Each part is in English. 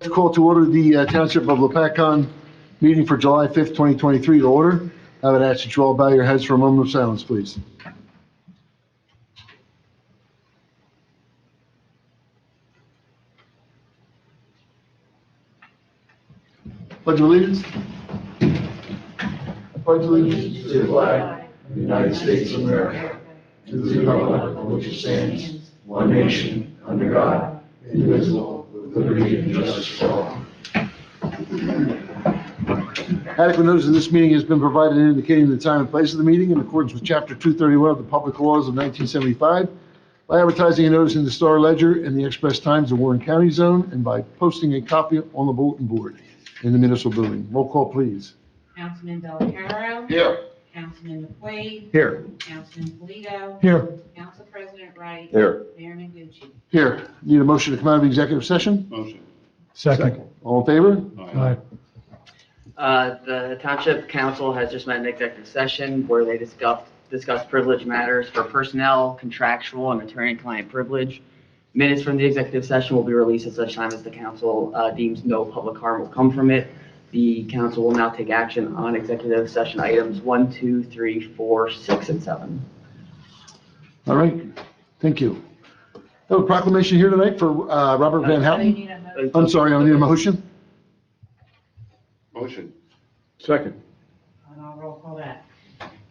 To call to order the Township of Lopatcong meeting for July 5th, 2023 to order. I would ask that you all bow your heads for a moment of silence, please. Pledge of allegiance. Pledge of allegiance To the flag of the United States of America, to the republic for which it stands, one nation, under God, indivisible, with liberty and justice for all. Adequate notice of this meeting has been provided indicating the time and place of the meeting in accordance with Chapter 231 of the Public Laws of 1975 by advertising a notice in the Star Ledger and the Express Times of Warren County Zone and by posting a copy on the bulletin board in the municipal building. Roll call, please. Councilman Delacaro. Here. Councilman McQuaid. Here. Councilman Polito. Here. Council President Wright. Here. Mayor Mengucci. Here. Need a motion to come out of executive session? Motion. Second. All in favor? Aye. The Township Council has just met in executive session where they discussed privilege matters for personnel, contractual, and attorney-client privilege. Minutes from the executive session will be released at such time as the council deems no public harm will come from it. The council will now take action on executive session items 1, 2, 3, 4, 6, and 7. All right. Thank you. I have a proclamation here tonight for Robert Van So you Houten. need a motion. I'm sorry, I need a motion. Motion. Second. And I'll roll call that.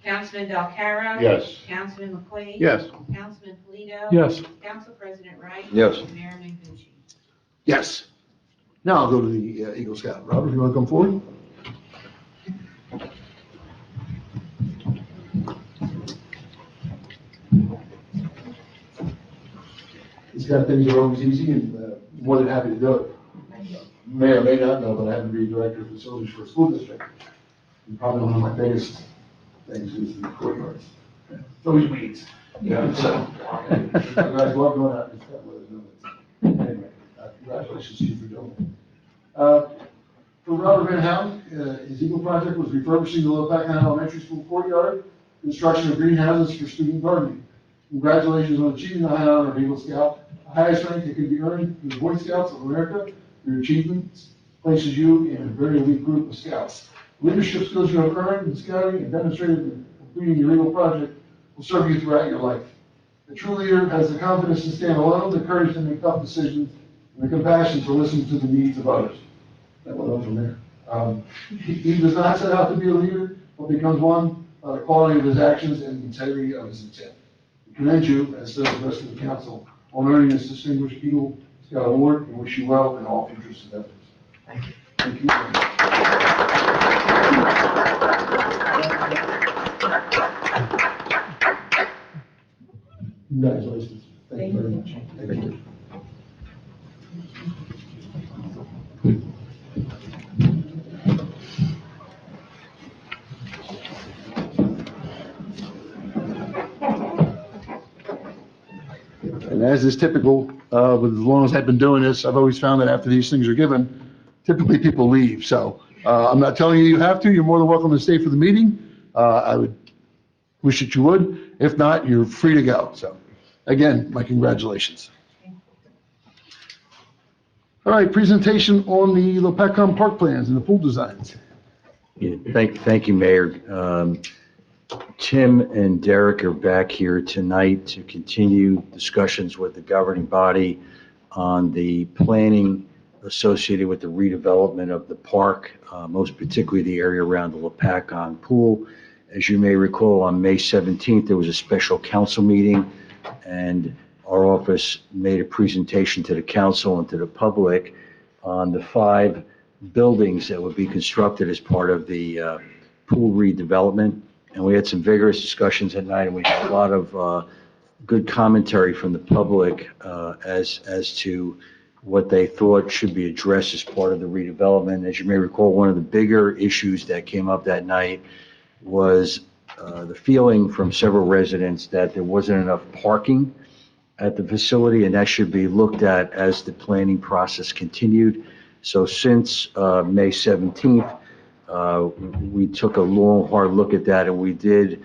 Councilman Delacaro. Yes. Councilman McQuaid. Yes. Councilman Polito. Yes. Council President Wright. Yes. Mayor Mengucci. Yes. Now I'll go to the Eagle Scout. Robert, you want to come forward? These kind of things are always easy and more than happy to do it. You may or may not know, but I happen to be director of facilities for a school district. And probably one of my biggest things is the courtyards. It's always weeds. Yeah. So, you guys love going out and stuff with it. Anyway, congratulations to you for doing it. For Robert Van Houten, his Eagle project was refurbishing the Lopatcong Elementary School courtyard, construction of greenhouses for student gardening. Congratulations on achieving the high honor of Eagle Scout, the highest rank that can be earned in the Boy Scouts of America. Your achievements places you in a very elite group of scouts. Leadership skills you have earned in scouting and demonstrated in completing your Eagle project will serve you throughout your life. A true leader has the confidence to stand alone, the courage to make tough decisions, and the compassion to listen to the needs of others. That went on from there. He does not set out to be a leader, but becomes one by the quality of his actions and the integrity of his intent. We commend you, as does the rest of the council, on earning this distinguished Eagle Scout Award and wish you well in all future endeavors. Thank you. Thank you. Congratulations. Thank you very much. Thank you. And as is typical, with as long as I've been doing this, I've always found that after these things are given, typically people leave. So I'm not telling you you have to. You're more than welcome to stay for the meeting. I would wish that you would. If not, you're free to go. So again, my congratulations. All right, presentation on the Lopatcong Park plans and the pool designs. Yeah, thank you, Mayor. Tim and Derek are back here tonight to continue discussions with the governing body on the planning associated with the redevelopment of the park, most particularly the area around the Lopatcong pool. As you may recall, on May 17th, there was a special council meeting, and our office made a presentation to the council and to the public on the 5 buildings that would be constructed as part of the pool redevelopment. And we had some vigorous discussions at night, and we had a lot of good commentary from the public as to what they thought should be addressed as part of the redevelopment. As you may recall, one of the bigger issues that came up that night was the feeling from several residents that there wasn't enough parking at the facility, and that should be looked at as the planning process continued. So since May 17th, we took a long, hard look at that, and we did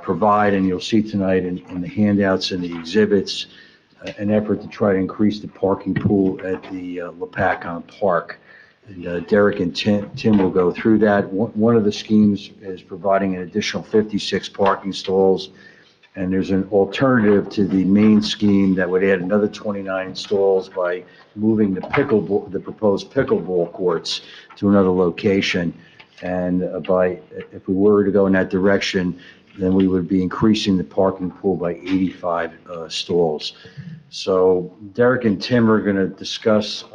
provide, and you'll see tonight in the handouts and the exhibits, an effort to try to increase the parking pool at the Lopatcong Park. And Derek and Tim will go through that. One of the schemes is providing an additional 56 parking stalls, and there's an alternative to the main scheme that would add another 29 stalls by moving the proposed pickleball courts to another location. And if we were to go in that direction, then we would be increasing the parking pool by 85 stalls. So Derek and Tim are going to discuss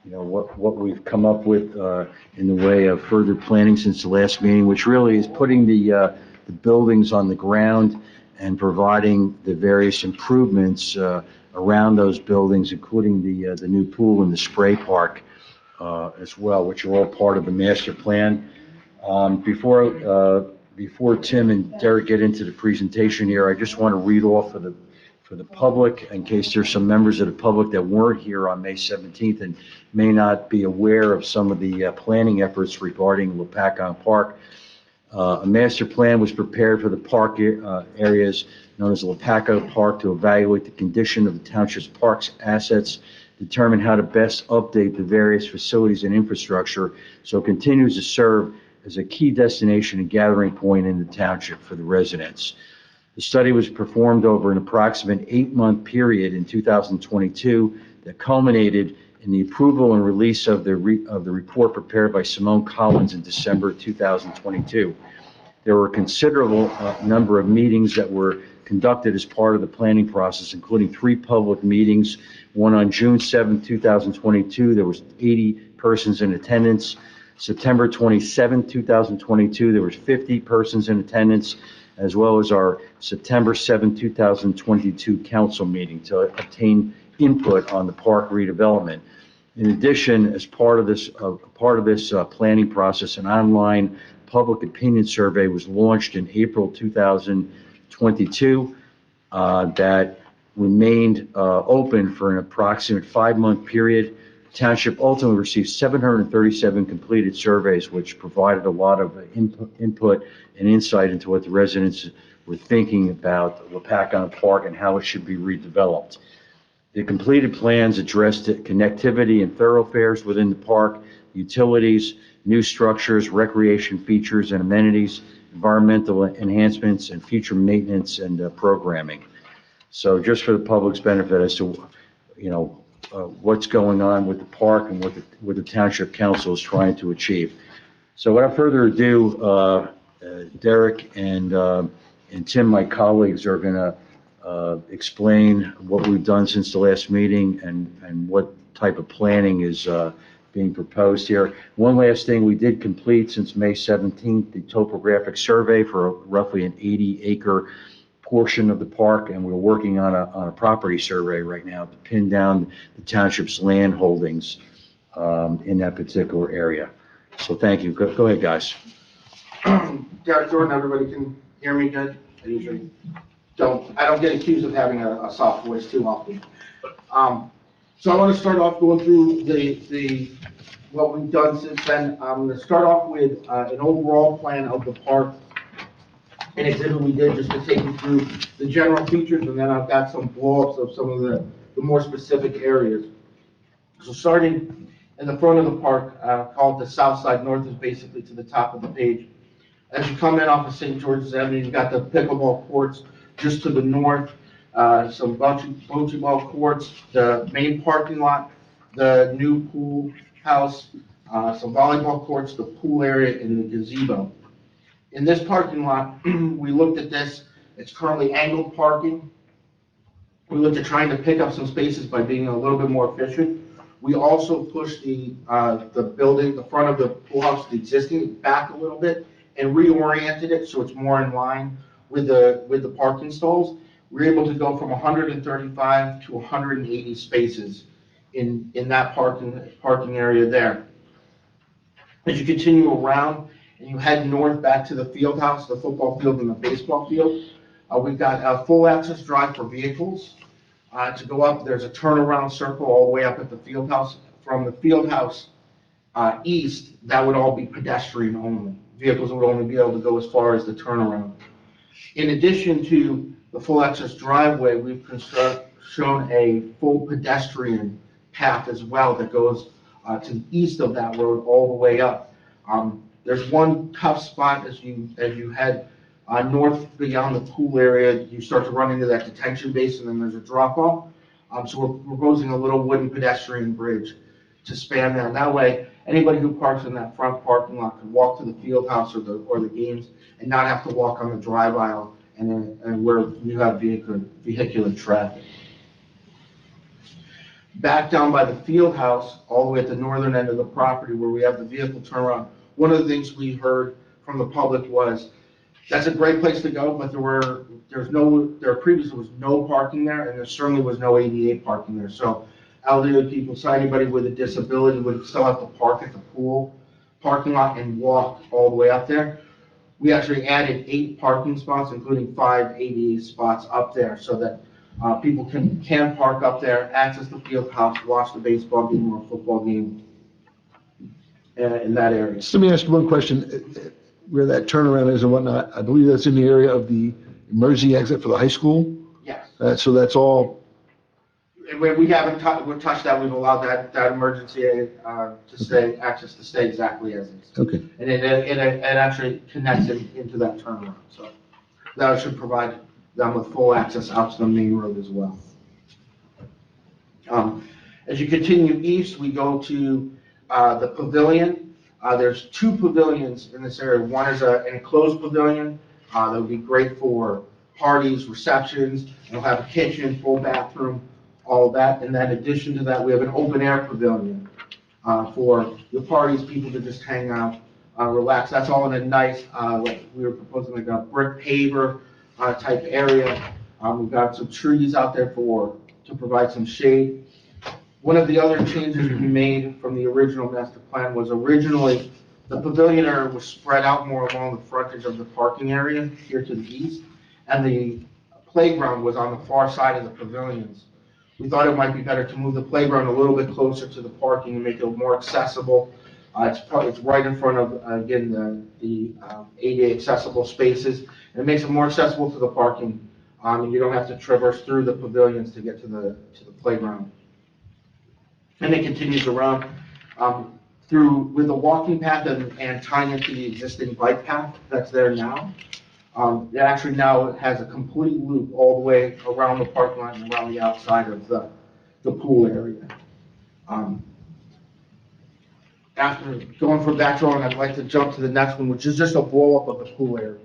what we've come up with in the way of further planning since the last meeting, which really is putting the buildings on the ground and providing the various improvements around those buildings, including the new pool and the spray park as well, which are all part of the master plan. Before Tim and Derek get into the presentation here, I just want to read off for the public, in case there's some members of the public that weren't here on May 17th and may not be aware of some of the planning efforts regarding Lopatcong Park. A master plan was prepared for the park areas known as Lopatcong Park to evaluate the condition of the township's parks assets, determine how to best update the various facilities and infrastructure so it continues to serve as a key destination and gathering point in the township for the residents. The study was performed over an approximate 8-month period in 2022 that culminated in the approval and release of the report prepared by Simone Collins in December 2022. There were a considerable number of meetings that were conducted as part of the planning process, including 3 public meetings. One on June 7, 2022, there was 80 persons in attendance. September 27, 2022, there was 50 persons in attendance, as well as our September 7, 2022 council meeting to obtain input on the park redevelopment. In addition, as part of this planning process, an online public opinion survey was launched in April 2022 that remained open for an approximate 5-month period. Township ultimately received 737 completed surveys, which provided a lot of input and insight into what the residents were thinking about Lopatcong Park and how it should be redeveloped. The completed plans addressed connectivity and thoroughfares within the park, utilities, new structures, recreation features and amenities, environmental enhancements, and future maintenance and programming. So just for the public's benefit as to, what's going on with the park and what the Township Council is trying to achieve. So without further ado, Derek and Tim, my colleagues, are going to explain what we've done since the last meeting and what type of planning is being proposed here. One last thing, we did complete since May 17th the topographic survey for roughly an 80-acre portion of the park, and we're working on a property survey right now to pin down the township's land holdings in that particular area. So thank you. Go ahead, guys. Derek Jordan, everybody can hear me good? I usually don't get accused of having a soft voice too often. So I want to start off going through what we've done since then. I'm going to start off with an overall plan of the park, an exhibit we did just to take you through the general features, and then I've got some blow-ups of some of the more specific areas. So starting in the front of the park, called the south side, north is basically to the top of the page. As you come in off of St. George's Avenue, you've got the pickleball courts just to the north, some bocce ball courts, the main parking lot, the new pool house, some volleyball courts, the pool area, and the gazebo. In this parking lot, we looked at this. It's currently angled parking. We looked at trying to pick up some spaces by being a little bit more efficient. We also pushed the building, the front of the pool house, the existing, back a little bit and reoriented it so it's more in line with the parking stalls. We're able to go from 135 to 180 spaces in that parking area there. As you continue around and you head north back to the field house, the football field and the baseball field, we've got a full access drive for vehicles. To go up, there's a turnaround circle all the way up at the field house. From the field house east, that would all be pedestrian only. Vehicles would only be able to go as far as the turnaround. In addition to the full access driveway, we've shown a full pedestrian path as well that goes to the east of that road all the way up. There's one tough spot as you head north beyond the pool area. You start to run into that detention basin, and there's a drop off. So we're proposing a little wooden pedestrian bridge to span that. That way, anybody who parks in that front parking lot can walk to the field house or the games and not have to walk on the drive aisle and where you have vehicular traffic. Back down by the field house, all the way at the northern end of the property where we have the vehicle turnaround, one of the things we heard from the public was, that's a great place to go, but there previously was no parking there, and there certainly was no ADA parking there. So elderly people, so anybody with a disability would still have to park at the pool parking lot and walk all the way up there. We actually added 8 parking spots, including 5 ADA spots up there, so that people can park up there, access the field house, watch the baseball game or football game in that area. So let me ask you one question. Where that turnaround is and whatnot, I believe that's in the area of the emergency exit for the high school? Yes. So that's all, And we haven't touched that, we've allowed that emergency access to stay exactly as is. okay. And it actually connects into that turnaround, so that should provide them with full access out to the main road as well. As you continue east, we go to the pavilion. There's 2 pavilions in this area. One is an enclosed pavilion that would be great for parties, receptions. It'll have a kitchen, full bathroom, all of that. And then in addition to that, we have an open air pavilion for the parties, people to just hang out, relax. That's all in a nice, like we were proposing, like a brick paver type area. We've got some trees out there to provide some shade. One of the other changes we made from the original master plan was originally the pavilion area was spread out more along the frontage of the parking area here to the east, and the playground was on the far side of the pavilions. We thought it might be better to move the playground a little bit closer to the parking and make it more accessible. It's right in front of, again, the ADA accessible spaces, and it makes it more accessible to the parking, and you don't have to traverse through the pavilions to get to the playground. And it continues around through with a walking path and tying into the existing bike path that's there now. It actually now has a complete loop all the way around the parking lot and around the outside of the pool area. After going from that drawing, I'd like to jump to the next one, which is just a blow up of the pool area.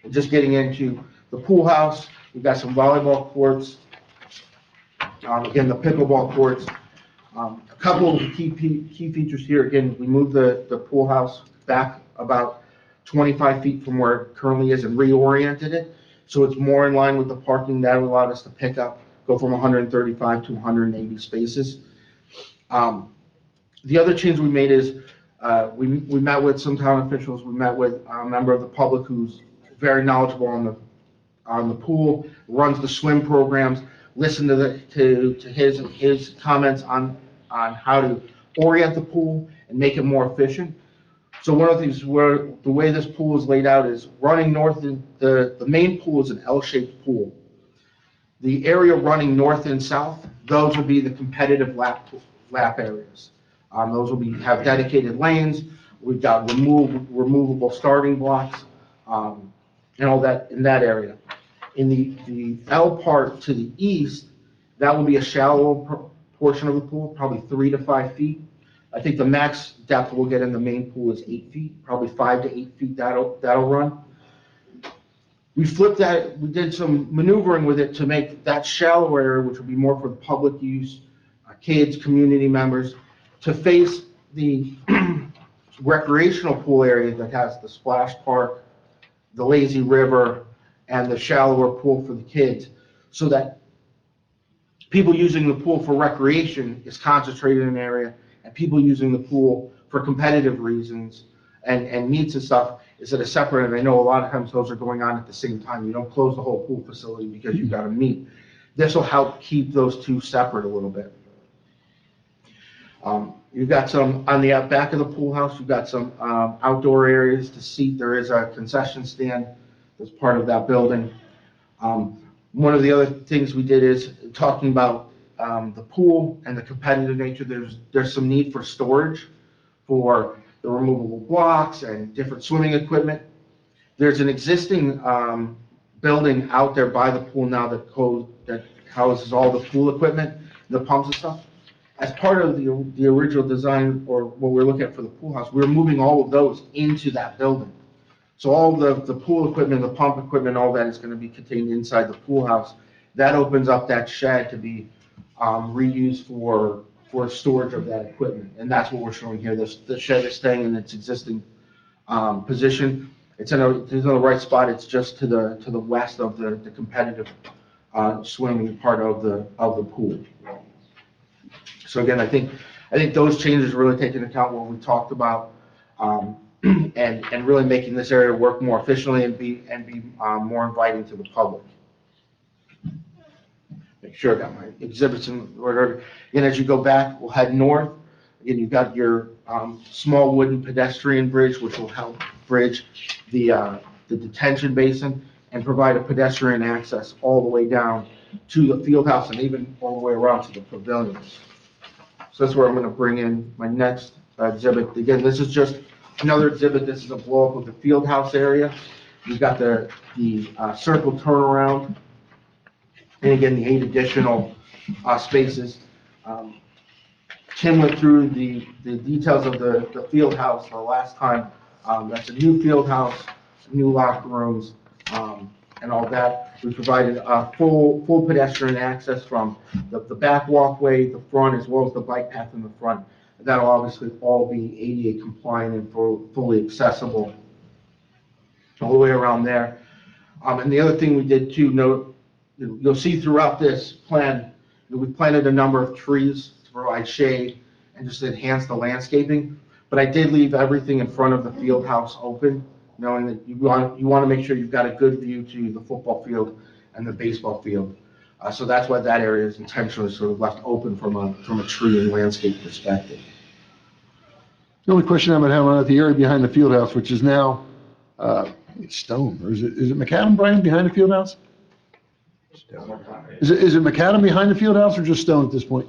And just getting into the pool house, we've got some volleyball courts, again, the pickleball courts. A couple of key features here. Again, we moved the pool house back about 25 feet from where it currently is and reoriented it. So it's more in line with the parking that allowed us to go from 135 to 180 spaces. The other change we made is we met with some town officials. We met with a member of the public who's very knowledgeable on the pool, runs the swim programs, listened to his comments on how to orient the pool and make it more efficient. So one of the things where the way this pool is laid out is running north, the main pool is an L-shaped pool. The area running north and south, those will be the competitive lap areas. Those will have dedicated lanes. We've got removable starting blocks, and all that in that area. In the L part to the east, that will be a shallow portion of the pool, probably 3 to 5 feet. I think the max depth we'll get in the main pool is 8 feet, probably 5 to 8 feet that'll run. We flipped that, we did some maneuvering with it to make that shallow area, which would be more for the public use, kids, community members, to face the recreational pool area that has the splash park, the lazy river, and the shallower pool for the kids, so that people using the pool for recreation is concentrated in an area, and people using the pool for competitive reasons and needs and stuff is at a separate, and I know a lot of times those are going on at the same time. You don't close the whole pool facility because you've got to meet. This will help keep those two separate a little bit. You've got some, on the back of the pool house, you've got some outdoor areas to seat. There is a concession stand that's part of that building. One of the other things we did is talking about the pool and the competitive nature. There's some need for storage for the removable blocks and different swimming equipment. There's an existing building out there by the pool now that houses all the pool equipment, the pumps and stuff. As part of the original design, or what we're looking at for the pool house, we're moving all of those into that building. So all the pool equipment, the pump equipment, all that is going to be contained inside the pool house. That opens up that shed to be reused for storage of that equipment. And that's what we're showing here. The shed is staying in its existing position. It's in the right spot. It's just to the west of the competitive swimming part of the pool. So again, I think those changes really take into account what we talked about, and really making this area work more efficiently and be more inviting to the public. Make sure I got my exhibits in order. Again, as you go back, we'll head north. Again, you've got your small wooden pedestrian bridge, which will help bridge the detention basin and provide a pedestrian access all the way down to the field house and even all the way around to the pavilions. So that's where I'm going to bring in my next exhibit. Again, this is just another exhibit. This is a blow-up of the field house area. You've got the circle turnaround, and again, the 8 additional spaces. Tim went through the details of the field house the last time. That's a new field house, new locker rooms, and all that. We provided full pedestrian access from the back walkway, the front, as well as the bike path in the front. That'll obviously all be ADA compliant and fully accessible all the way around there. And the other thing we did too, note, you'll see throughout this plan, we planted a number of trees to provide shade and just enhance the landscaping. But I did leave everything in front of the field house open, knowing that you want to make sure you've got a good view to the football field and the baseball field. So that's why that area is intentionally sort of left open from a tree and landscape perspective. The only question I would have about the area behind the field house, which is now, it's stone, or is it macadam, Brian, behind the field house? Is it macadam behind the field house or just stone at this point?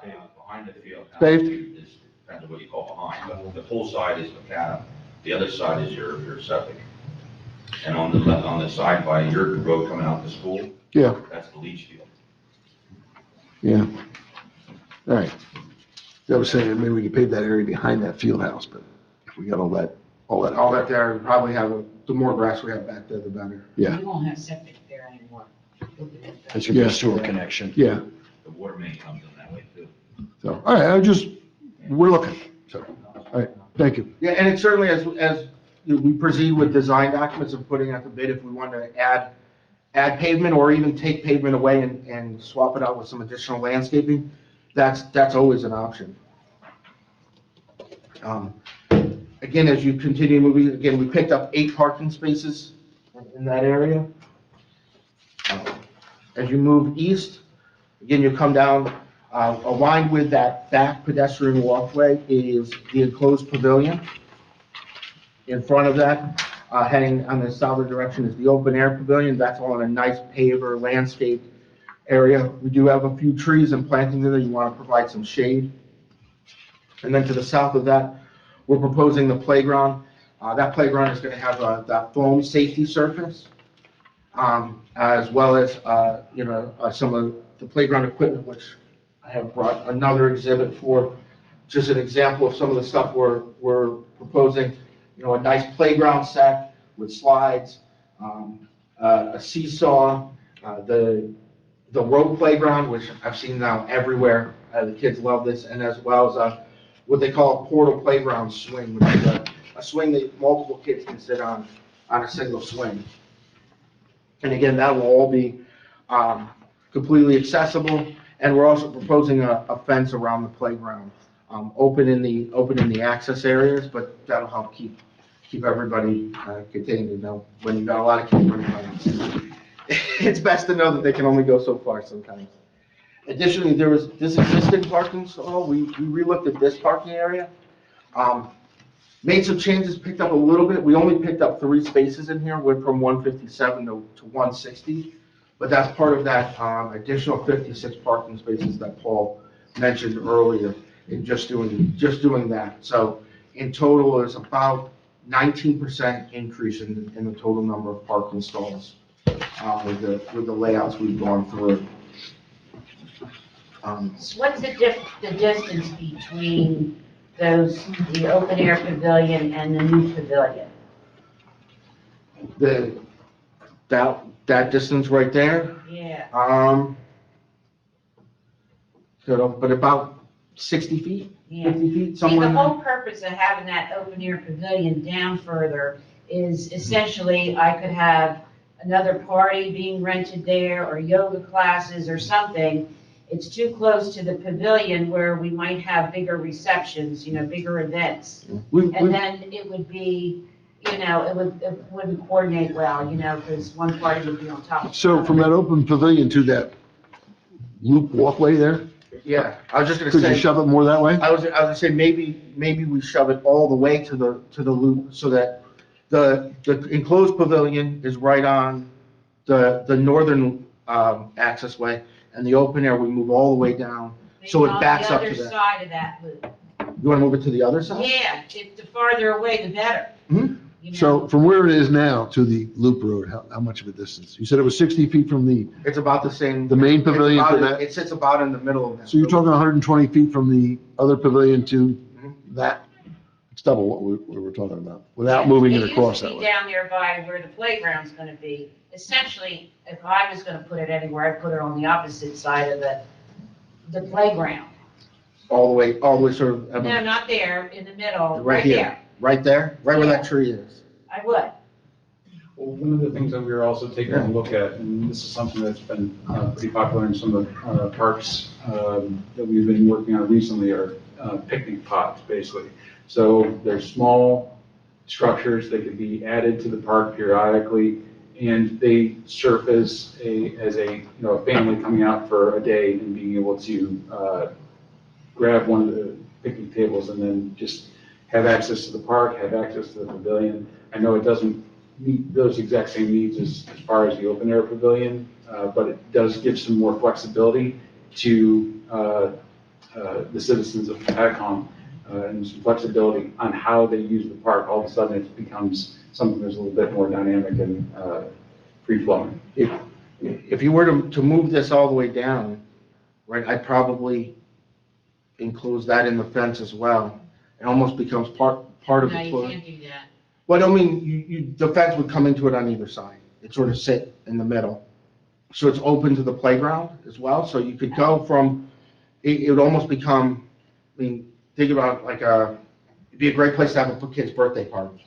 Behind the field. Paved? Is depends on what you call behind, but the pool side is macadam, the other side is your septic. And on the side by your road coming out to school, Yeah, that's the leach field. yeah. All right. I was saying, maybe we could pave that area behind that field house, but if we got all that There, we probably have, the more grass we have back there, the better. Yeah, We won't have septic there anymore. That's gonna be a sewer connection. yeah. The water main comes in that way too. So, all right, we're looking, so, all right, thank you. Yeah, and it certainly, as we proceed with design documents and putting out the bid, if we want to add pavement or even take pavement away and swap it out with some additional landscaping, that's always an option. Again, as you continue moving, again, we picked up 8 parking spaces in that area. As you move east, again, you come down, aligned with that back pedestrian walkway is the enclosed pavilion. In front of that, heading on the southern direction is the open air pavilion. That's all in a nice paver landscape area. We do have a few trees and plantings in there. You want to provide some shade. And then to the south of that, we're proposing the playground. That playground is going to have that foam safety surface, as well as some of the playground equipment, which I have brought another exhibit for. Just an example of some of the stuff we're proposing. A nice playground set with slides, a seesaw, the road playground, which I've seen now everywhere. The kids love this, and as well as what they call a portal playground swing, which is a swing that multiple kids can sit on a single swing. And again, that will all be completely accessible. And we're also proposing a fence around the playground, open in the access areas, but that'll help keep everybody contained. When you've got a lot of kids running around, it's best to know that they can only go so far sometimes. Additionally, there was this existing parking stall. We relooked at this parking area. Made some changes, picked up a little bit. We only picked up 3 spaces in here, went from 157 to 160. But that's part of that additional 56 parking spaces that Paul mentioned earlier in just doing that. So in total, it's about 19% increase in the total number of parking stalls with the layouts we've gone through. So what's the distance between the open air pavilion and the new pavilion? That distance right there, Yeah. but about 60 feet, Yeah. 50 feet, See, somewhere the in there. whole purpose of having that open air pavilion down further is essentially I could have another party being rented there or yoga classes or something. It's too close to the pavilion where we might have bigger receptions, bigger events. And then it would be, it wouldn't coordinate well, because one party would be on top of the So other. from that open pavilion to that loop walkway there, Yeah, I was just gonna could you say, shove it more that way? I was gonna say, maybe we shove it all the way to the loop so that the enclosed pavilion is right on the northern, access way, and the open air, we move all the way down, so it backs up to On the other that. side of that loop. You wanna move it to the other side? Yeah, the farther away, the better. Mhm. So from where it is now to the loop road, how much of a distance? You said it was 60 feet from the It's about the same. The main it's pavilion about- to that? It sits about in the middle of that. So you're talking 120 feet from the other pavilion to Mhm. that? It's double what we were talking about, without moving it across that It used to be way. down there by where the playground's gonna be. Essentially, if I was gonna put it anywhere, I'd put it on the opposite side of the playground. All the way sort of. No, not there, in the middle, Right right here. there. Right there, right where that tree is. I would. Well, one of the things that we are also taking a look at, and this is something that's been pretty popular in some of the parks that we've been working on recently, are picnic pods, basically. So they're small structures that could be added to the park periodically, and they serve as a family coming out for a day and being able to grab one of the picnic tables and then just have access to the park, have access to the pavilion. I know it doesn't meet those exact same needs as far as the open air pavilion, but it does give some more flexibility to the citizens of Lopatcong, and some flexibility on how they use the park. All of a sudden, it becomes something that's a little bit more dynamic and free-flowing. If you were to move this all the way down, right, I'd probably enclose that in the fence as well. It almost becomes part of No, the you tour. can't do that. Well, I mean, the fence would come into it on either side. It sort of sit in the middle. So it's open to the playground as well, so you could go from, it would almost become, I mean, think about it'd be a great place to have a kid's birthday party.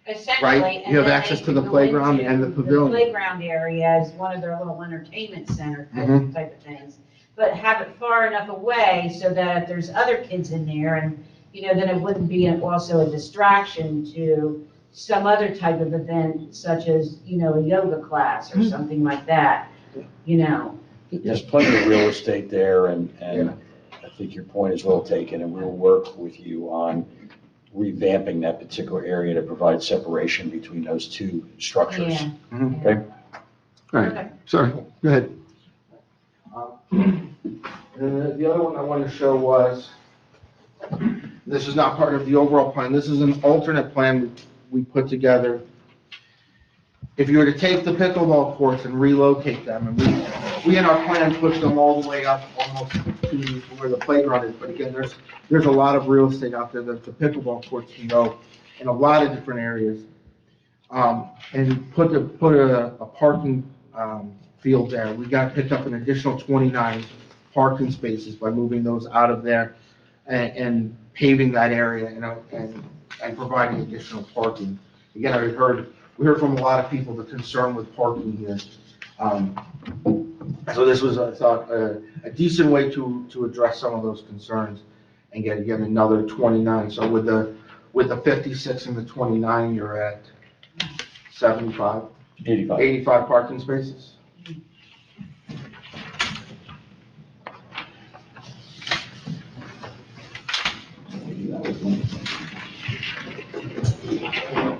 Essentially. Right, you have and then access they to the could go playground into and the pavilion. playground area as one of their little entertainment center Mhm. type of things. But have it far enough away so that if there's other kids in there and, then it wouldn't be also a distraction to some other type of event such as, a yoga class or something like that, There's plenty of real estate there, and Yeah. I think your point is well taken, and we'll work with you on revamping that particular area to provide separation between those two structures. Yeah. Mhm. Okay? All right, sorry, go ahead. And the other one I wanted to show was, this is not part of the overall plan, this is an alternate plan we put together. If you were to take the pickleball courts and relocate them, and we in our plan pushed them all the way up almost to where the playground is, but again, there's a lot of real estate out there that the pickleball courts can go in a lot of different areas. And put a parking, field there. We picked up an additional 29 parking spaces by moving those out of there and paving that area and providing additional parking. Again, we heard from a lot of people the concern with parking here. So this was, I thought, a decent way to address some of those concerns and get, again, another 29. So with the 56 and the 29, you're at 75, 85. 85 parking spaces.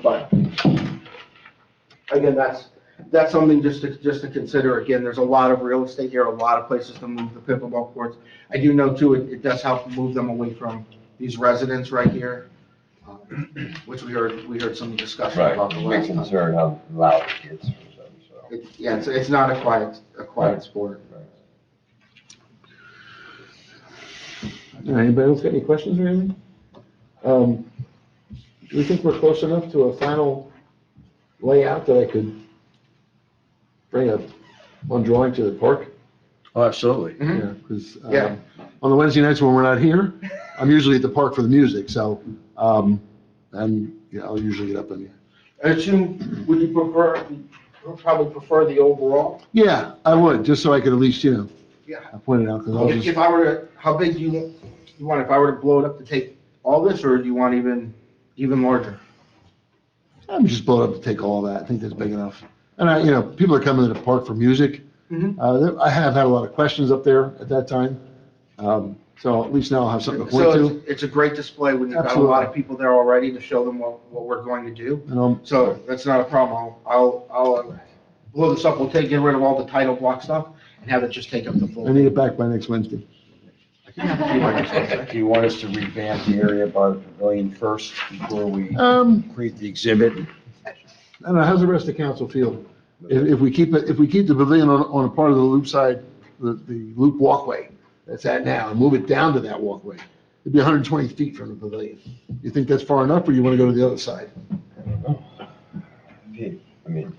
But again, that's something just to consider. Again, there's a lot of real estate here, a lot of places to move the pickleball courts. I do know too, it does help move them away from these residents right here, which we heard some discussion Right, about the big last time. concern how loud it gets or something, so. Yeah, it's not a quiet sport. Anybody else got any questions or anything? Do we think we're close enough to a final layout that I could bring one drawing to the park? Oh, absolutely. Yeah, because, Yeah. On the Wednesday nights when we're not here, I'm usually at the park for the music, so, and, yeah, I'll usually get up and, I assume, would you probably prefer the overall? yeah, I would, just so I could at least, Yeah. point it out, because I'll If just, I were to, how big do you want, if I were to blow it up to take all this, or do you want even larger? I'm just blown up to take all that, I think that's big enough. And people are coming to the park for music. I have had a lot of questions up there at that time, so at least now I'll have something to point So to. it's a great display when you've got a Absolutely. lot of people there already to show them what we're going to do. And So that's not a problem. I'll blow this up. We'll get rid of all the title block stuff and have it just take up the I full. need it back by next Wednesday. Do you want us to revamp the area by the pavilion first before we create the exhibit? I don't know, how's the rest of the council feel? If we keep the pavilion on a part of the loop side, the loop walkway that's at now, and move it down to that walkway, it'd be 120 feet from the pavilion. You think that's far enough, or you want to go to the other side? I mean,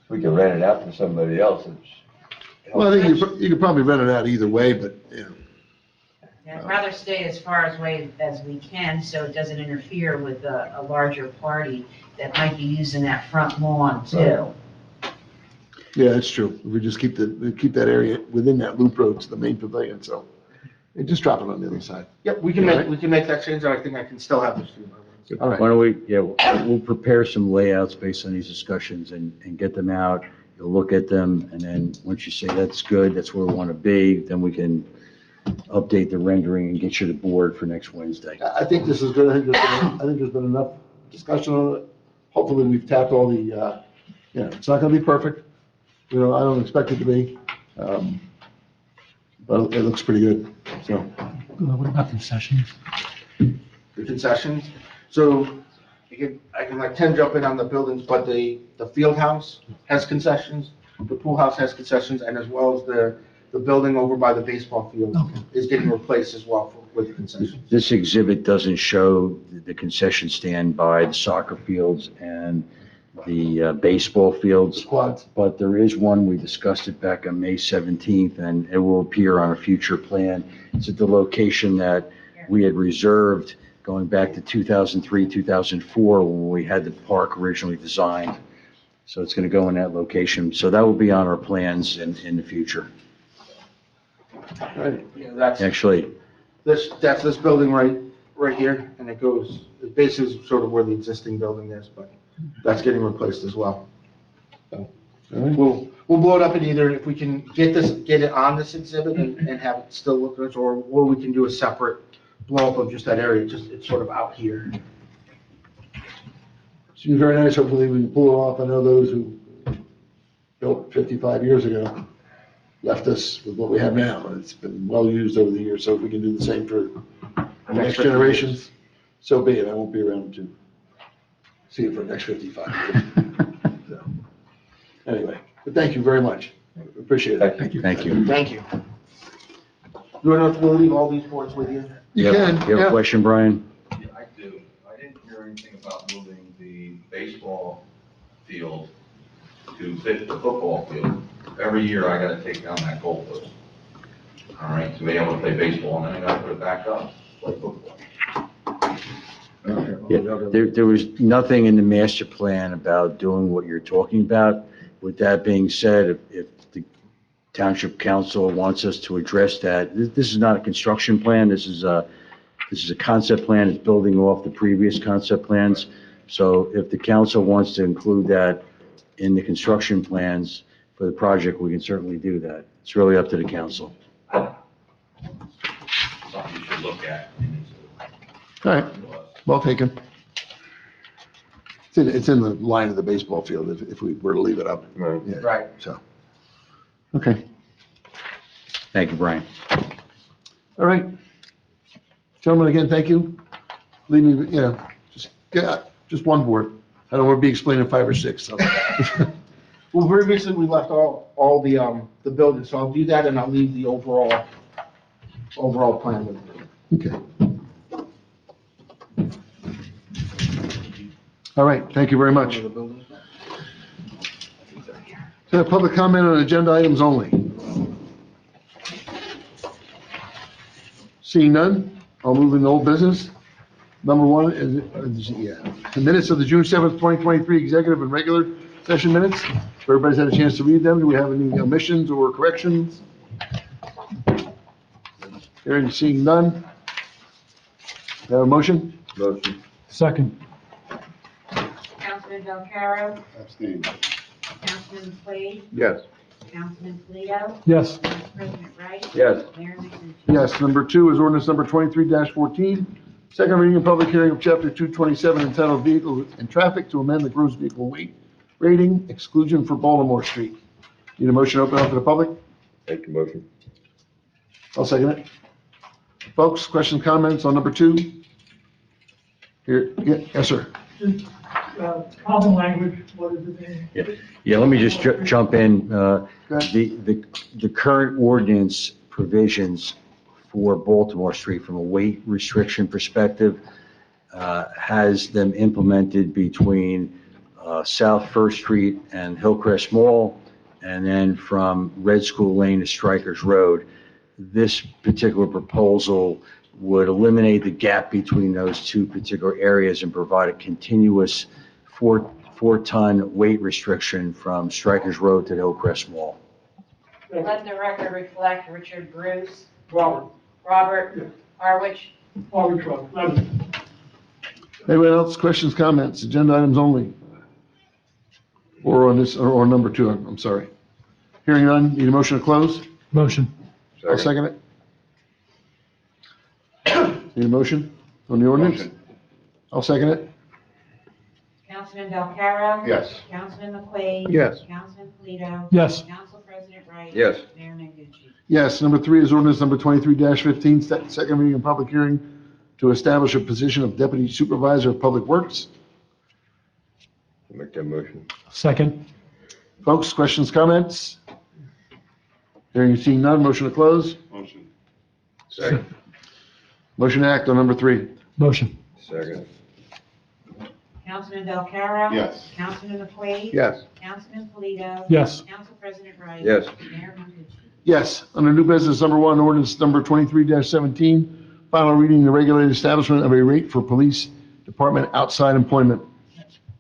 we can rent it out to somebody else, it's. Well, I think you could probably rent it out either way, but, I'd rather stay as far away as we can, so it doesn't interfere with a larger party that might be using that front lawn too. yeah, that's true. We just keep that area within that loop road to the main pavilion, so, and just drop it on the other side. Yep, we can make that change. I think I can still have this too. All right. Why don't we, we'll prepare some layouts based on these discussions and get them out. You'll look at them, and then once you say that's good, that's where we want to be, then we can update the rendering and get you the board for next Wednesday. I think this is good. I think there's been enough discussion on it. Hopefully, we've tapped all the, it's not gonna be perfect. I don't expect it to be. But it looks pretty good, so. What about concessions? The concessions. So I can like 10 jump in on the buildings, but the field house has concessions, the pool house has concessions, and as well as the building over by the baseball field is getting replaced as well with concessions. This exhibit doesn't show the concession stand by the soccer fields and the baseball fields. Squads. But there is one, we discussed it back on May 17th, and it will appear on a future plan. It's at the location that we had reserved going back to 2003, 2004, when we had the park originally designed. So it's going to go in that location. So that will be on our plans in the future. Right. Yeah, that's Actually, this building right here, and it basically is sort of where the existing building is, but that's getting replaced as well. So we'll blow it up in either, if we can get it on this exhibit and have it still look good, or we can do a separate blow up of just that area, it's sort of out here. Should be very nice. Hopefully, we can pull it off. I know those who built 55 years ago left us with what we have now. It's been well used over the years, so if we can do the same for the next generations, so be it. I won't be around to see it for the next 55 years. So, anyway, but thank you very much. Appreciate it. Thank you. thank you. Thank you. You want to leave all these boards with you? You can, You have yeah. a question, Brian? Yeah, I do. I didn't hear anything about moving the baseball field to fit the football field. Every year I gotta take down that goalpost. All right, to be able to play baseball, and then I gotta put it back up, play football. Yeah, there was nothing in the master plan about doing what you're talking about. With that being said, if the township council wants us to address that, this is not a construction plan, this is a concept plan, it's building off the previous concept plans. So if the council wants to include that in the construction plans for the project, we can certainly do that. It's really up to the council. Something you should look at. All right, well taken. It's in the line of the baseball field if we were to leave it up. Right. Yeah, Right. so, okay, Thank you, Brian. all right. Gentlemen, again, thank you. Leave me, just one board. I don't want to be explaining 5 or 6, so. Well, previously, we left all the buildings, so I'll do that and I'll leave the overall plan with you. Okay. All right, thank you very much. One of the buildings. So public comment on agenda items only. Seeing none, I'll move into old business. Number 1 is, the minutes of the June 7th, 2023 executive and regular session minutes. If everybody's had a chance to read them, do we have any omissions or corrections? Hearing and seeing none. Have a motion? Motion. Second. Councilman Delcaro, Abstain. Councilman Quaid, Yes. Councilman Polito, Yes. Council President Wright, Yes. Mayor McGinty. Yes, number 2 is ordinance number 23-14. Second reading and public hearing of chapter 227 entitled Vehicles and Traffic to amend the gross vehicle weight rating exclusion for Baltimore Street. Need a motion to open up to the public? Make the motion. I'll second it. Folks, questions, comments on number 2? Here, yes, sir. Common language, what is it? Yeah, let me just jump in. Go ahead. The current ordinance provisions for Baltimore Street from a weight restriction perspective has them implemented between South First Street and Hillcrest Mall, and then from Red School Lane to Strikers Road. This particular proposal would eliminate the gap between those two particular areas and provide a continuous four-ton weight restriction from Strikers Road to the Hillcrest Mall. Let the record reflect Richard Bruce, Robert. Robert Harwich. Anyone else, questions, comments, agenda items only? Or on this, or number 2, I'm sorry. Hearing none, need a motion to close? Motion. I'll second it. Need a motion on the ordinance? Motion. I'll second it. Councilman Delcaro. Yes. Councilman McQuaid. Yes. Councilman Polito. Yes. Council President Wright. Yes. Mayor McGinty. Yes, number 3 is ordinance number 23-15, second reading and public hearing to establish a position of Deputy Supervisor of Public Works. Make that motion. Second. Folks, questions, comments? Hearing and seeing none, motion to close? Motion. Second. Motion to act on number 3. Motion. Second. Councilman Delcaro. Yes. Councilman McQuaid. Yes. Councilman Polito. Yes. Council President Wright. Yes. Mayor McGinty. Yes, under new business number 1, ordinance number 23-17, final reading, the regulated establishment of a rate for police department outside employment.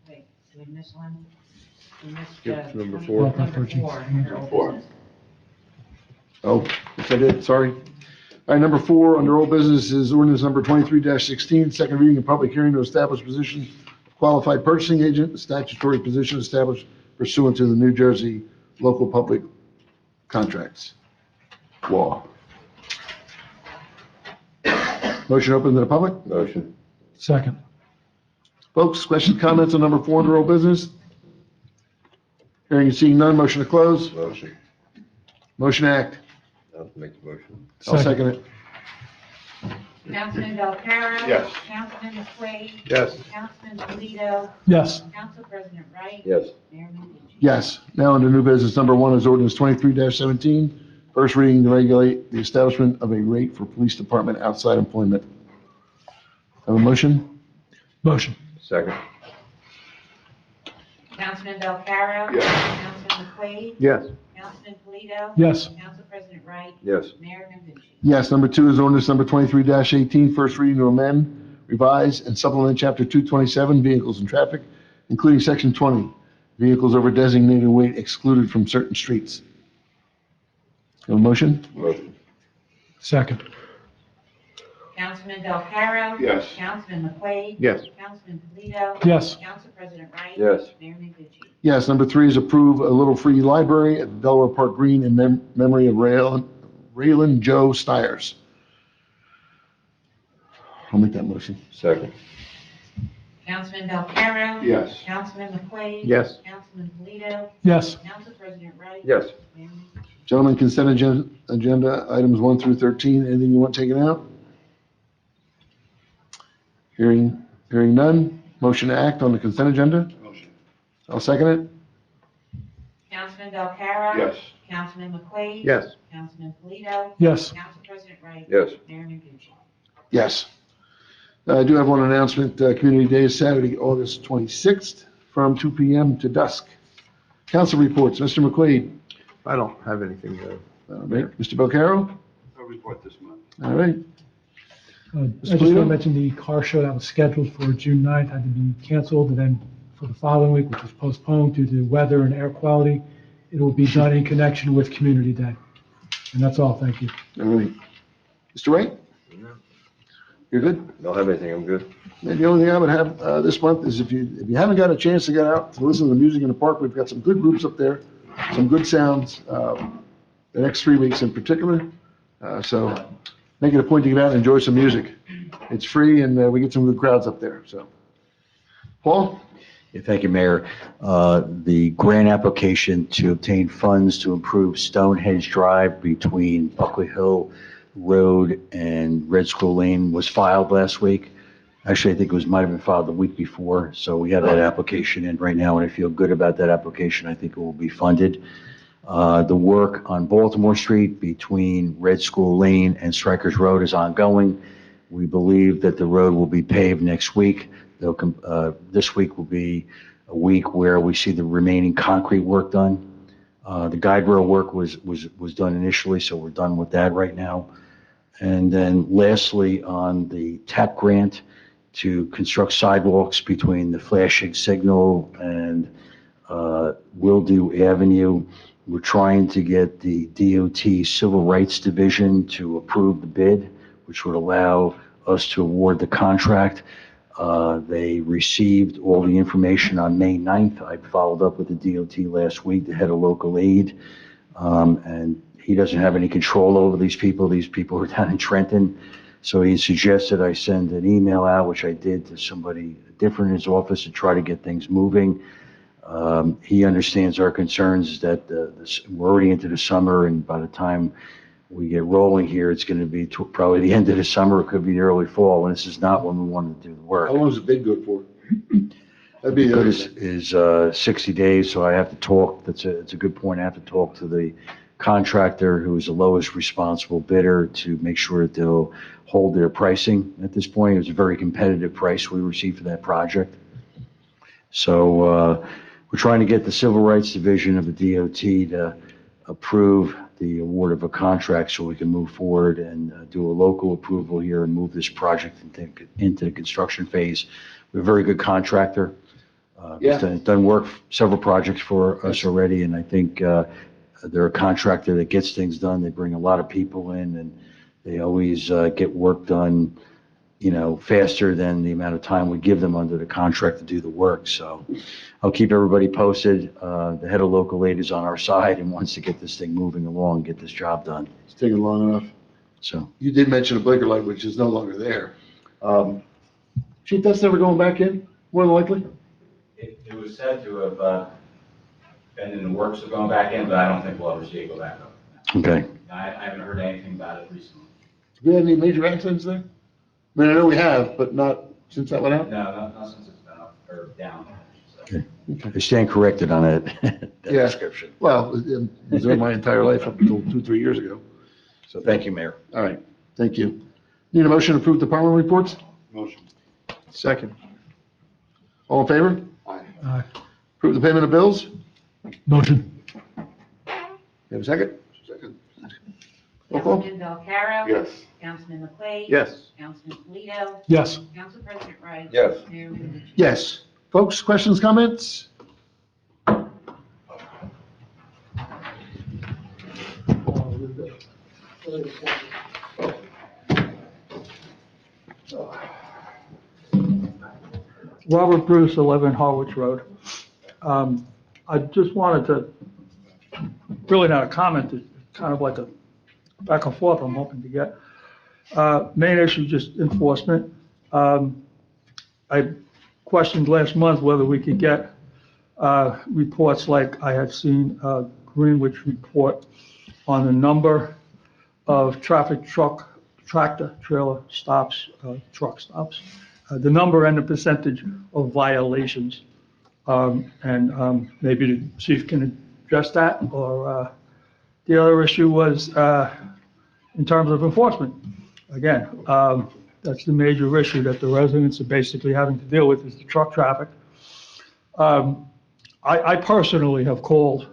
Wait, did we miss one? We missed, Skip number 20 4. Number 4. Oh, yes, I did, sorry. All right, number 4, under old business is ordinance number 23-16, second reading and public hearing to establish position of qualified purchasing agent, a statutory position established pursuant to the New Jersey Local Public Contracts Law. Motion open to the public? Motion. Second. Folks, questions, comments on number 4 under old business? Hearing and seeing none, motion to close? Motion. Motion to act. I'll make the motion. I'll second it. Councilman Delcaro. Yes. Councilman McQuaid. Yes. Councilman Polito. Yes. Council President Wright. Yes. Mayor McGinty. Yes. Now under new business, number 1 is ordinance 23-17, first reading to regulate the establishment of a rate for police department outside employment. Have a motion? Motion. Second. Councilman Delcaro. Yes. Councilman McQuaid. Yes. Councilman Polito. Yes. Council President Wright. Yes. Mayor McGinty. Yes. Number 2 is ordinance number 23-18, first reading to amend, revise, and supplement chapter 227, vehicles and traffic, including section 20, vehicles over designated weight excluded from certain streets. Have a motion? Motion. Second. Councilman Delcaro. Yes. Councilman McQuaid. Yes. Councilman Polito. Yes. Council President Wright. Yes. Mayor McGinty. Yes. Number 3 is approve a little free library at Delaware Park Green in memory of Raylan Joe Stiers. I'll make that motion. Second. Councilman Valcarro. Yes. Councilman McQuaid. Yes. Councilman Polito. Yes. Council President Wright. Yes. Mayor Mchenry. Gentlemen, consent agenda items 1 through 13. Anything you want taken out? Hearing none. Motion to act on the consent agenda? Motion. I'll second it. Councilman Valcarro. Yes. Councilman McQuaid. Yes. Councilman Polito. Yes. Council President Wright. Yes. Mayor Mchenry. Yes. I do have one announcement. Community Day is Saturday, August 26th, from 2 p.m. to dusk. Council reports. Mr. McQuaid. I don't have anything there. All right. Mr. Belcaro? No report this month. All right. I just want Polito? to mention the car show that was scheduled for June 9th had to be canceled, and then for the following week, which was postponed due to weather and air quality, it will be done in connection with Community Day. And that's all, thank you. All right. Mr. Wright? You're good? Don't have anything, I'm good. And the only thing I would have this month is if you haven't got a chance to get out to listen to the music in the park, we've got some good groups up there, some good sounds, the next 3 weeks in particular. So make it a point to get out and enjoy some music. It's free and we get some good crowds up there, so. Paul? Yeah, thank you, Mayor. The grant application to obtain funds to improve Stonehenge Drive between Buckley Hill Road and Red School Lane was filed last week. Actually, I think might have been filed the week before, so we have that application in right now, and I feel good about that application. I think it will be funded. The work on Baltimore Street between Red School Lane and Strikers Road is ongoing. We believe that the road will be paved next week. This week will be a week where we see the remaining concrete work done. The guide rail work was done initially, so we're done with that right now. And then lastly, on the TAP grant to construct sidewalks between the flashing signal and Wildew Avenue, we're trying to get the DOT Civil Rights Division to approve the bid, which would allow us to award the contract. They received all the information on May 9th. I followed up with the DOT last week, the head of local aid, and he doesn't have any control over these people. These people are down in Trenton. So he suggested I send an email out, which I did, to somebody different in his office to try to get things moving. He understands our concerns that we're already into the summer, and by the time we get rolling here, it's going to be probably the end of the summer. It could be the early fall, and this is not when we want to do the work. How long is the bid good for? That'd be, Good is 60 days, so I have to talk, it's a good point, I have to talk to the contractor who is the lowest responsible bidder to make sure that they'll hold their pricing at this point. It was a very competitive price we received for that project. So we're trying to get the Civil Rights Division of the DOT to approve the award of a contract so we can move forward and do a local approval here and move this project into the construction phase. We're a very good contractor. Yeah. He's done work, several projects for us already, and I think they're a contractor that gets things done. They bring a lot of people in, and they always get work done, faster than the amount of time we give them under the contract to do the work. So I'll keep everybody posted. The head of local aid is on our side and wants to get this thing moving along, get this job done. it's taking long enough. So, You did mention a blinker light, which is no longer there. Chief, that's never going back in, more than likely? It was said to have been in the works of going back in, but I don't think we'll ever see it go back up. okay. I haven't heard anything about it recently. Have we had any major accidents there? I mean, I know we have, but not since that went out? No, not since it's been up, or down. So. I stand corrected on that, that Yeah. description. Well, it was there my entire life up until 2-3 years ago. So thank you, Mayor. All right, thank you. Need a motion to approve department reports? Motion. Second. All in favor? Aye. Approve the payment of bills? Motion. You have a second? Second. Roll call? Councilman Valcarro. Yes. Councilman McQuaid. Yes. Councilman Polito. Yes. Council President Wright. Yes. Mayor Mchenry. Yes. Folks, questions, comments? Robert Bruce, 11 Harwich Road. I just wanted to, really not a comment, it's kind of like a back and forth I'm hoping to get. Main issue, just enforcement. I questioned last month whether we could get reports like I had seen Greenwich report on the number of tractor trailer stops, truck stops, the number and the percentage of violations. And maybe the chief can address that, or the other issue was in terms of enforcement. Again, that's the major issue that the residents are basically having to deal with, is the truck traffic. I personally have called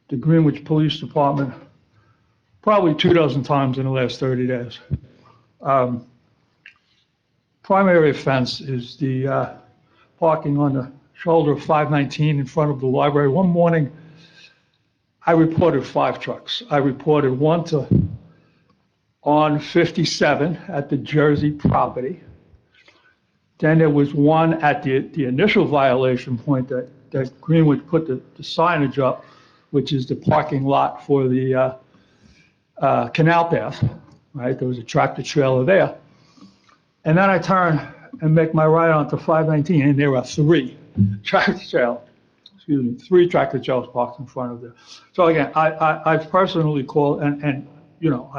the Greenwich Police Department probably 24 times in the last 30 days. Primary offense is the parking on the shoulder of 519 in front of the library. One morning, I reported 5 trucks. I reported one on 57 at the Jersey property. Then there was one at the initial violation point that Greenwich put the signage up, which is the parking lot for the canal path, right? There was a tractor trailer there. And then I turn and make my right onto 519, and there are 3 tractor trailers. Excuse me, 3 tractor trailers parked in front of there. So again, I've personally called, and you know,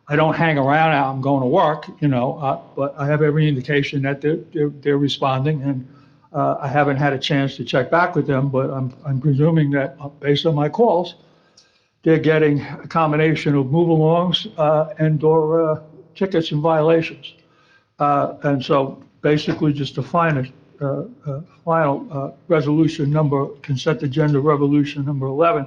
I don't hang around now, I'm going to work, you know, but I have every indication that they're responding, and I haven't had a chance to check back with them, but I'm presuming that based on my calls, they're getting a combination of move-alongs and/or tickets and violations. And so basically just to find a final resolution number, consent agenda resolution number 11,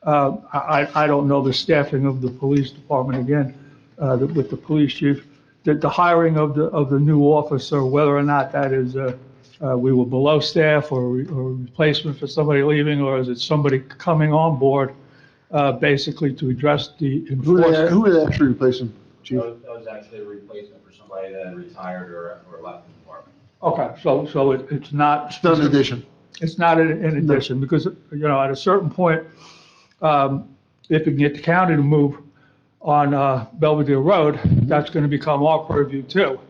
I don't know the staffing of the police department again, with the police chief, the hiring of the new officer, whether or not that is we were below staff or a replacement for somebody leaving, or is it somebody coming on board basically to address the enforcement? Who are they actually replacing, chief? That was actually a replacement for somebody that had retired or left the department. Okay, so it's not. It's not an addition. It's not in addition, because, you know, at a certain point, if you can get the county to move on Belvedere Road, that's going to become our purview too,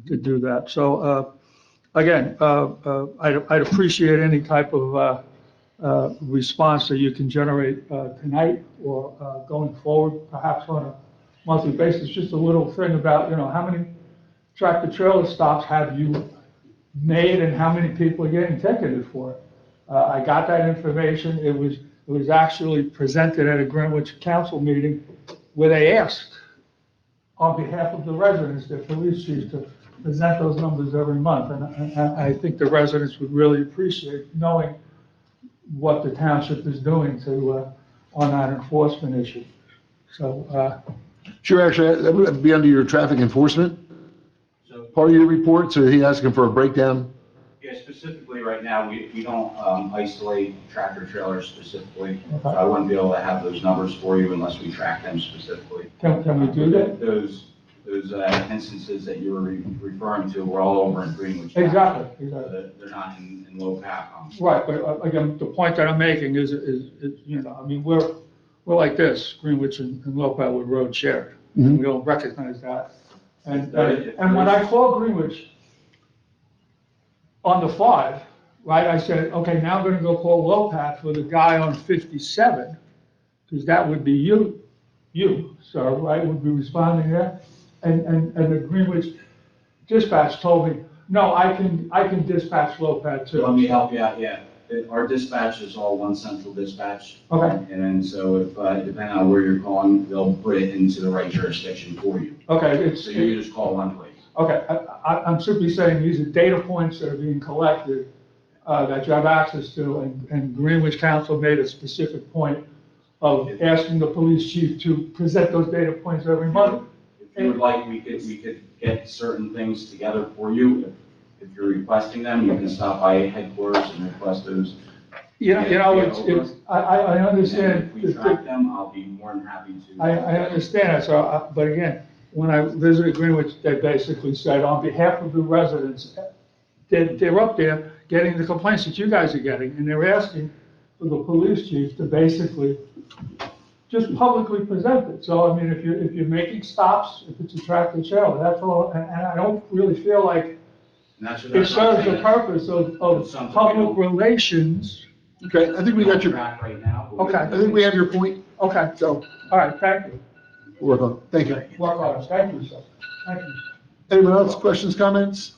to do that. So, again, I'd appreciate any type of response that you can generate tonight or going forward, perhaps on a monthly basis. Just a little thing about, you know, how many tractor trailer stops have you made and how many people are getting ticketed for it. I got that information. It was actually presented at a Greenwich Council meeting where they asked on behalf of the residents, their police chief, to present those numbers every month. And I think the residents would really appreciate knowing what the township is doing to, on that enforcement issue. So, Sure, actually, that would be under your traffic enforcement, So, part of your report, so he asking for a breakdown. yeah, specifically right now, we don't isolate tractor trailers specifically. So Okay. I wouldn't be able to have those numbers for you unless we track them specifically. can we do that? Those instances that you were referring to were all over in Greenwich. County. Exactly. They're not in Lopatcong. Right, but again, the point that I'm making is, you know, I mean, we're like this, Greenwich and Lopatwood Road shared. Mhm. We don't recognize that. And when I called Greenwich on the 5, right, I said, okay, now I'm gonna go call Lopat for the guy on 57, because that would be you, sir, right, would be responding there. And the Greenwich dispatch told me, no, I can dispatch Lopat too. Let me help you out, yeah. Our dispatch is all one central dispatch. Okay. And then so if, depending on where you're calling, they'll put it into the right jurisdiction for you. Okay, So you just call one place. okay, I'm simply saying these are data points that are being collected, that you have access to, and Greenwich Council made a specific point of asking the police chief to present those data points every month. If you would like, we could get certain things together for you. If you're requesting them, you can stop by headquarters and request those. You know, it's, I understand. And if we track them, I'll be more than happy to. I understand that, so, but again, when I visited Greenwich, they basically said, on behalf of the residents, they're up there getting the complaints that you guys are getting, and they're asking for the police chief to basically just publicly present it. So, I mean, if you're making stops, if it's a tractor trailer, that's all, and I don't really feel like And that's what It that's what I'm serves the saying. purpose of Something we public don't- relations. Okay, I think we got your, Track right now. but we- Okay. I think we have your point, Okay, so all right, thank you. we'll work on it. Thank you. Work on it, thank you, sir. Thank you. Anyone else, questions, comments?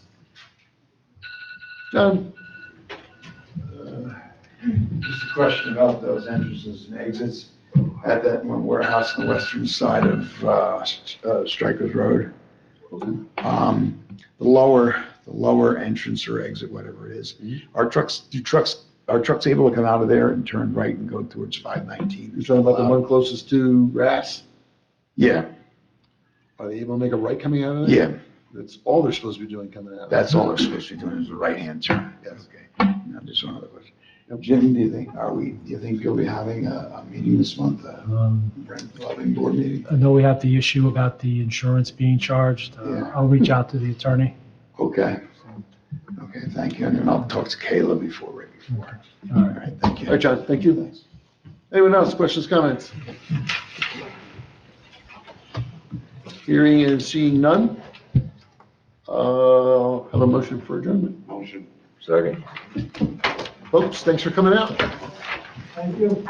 John? Just a question about those entrances and exits at that one warehouse on the western side of Strikers Road. The lower entrance or exit, whatever it is, are trucks able to come out of there and turn right and go towards 519? You're talking about the one closest to Rass? Yeah, Are they able to make a right coming out of there? yeah, That's all they're supposed to be doing coming out. that's all they're supposed to be doing is a right-hand turn. Yes. Okay, now just one other question. Jim, do you think you'll be having a meeting this month, rent loving board meeting? I know we have the issue about the insurance being charged. Yeah. I'll reach out to the attorney. Okay. Okay, thank you. And then I'll talk to Kayla right before. All right, thank you. All right, John, thank you. Anyone else, questions, comments? Hearing and seeing none. Have a motion for adjournment. Motion. Second. Folks, thanks for coming out. Thank you.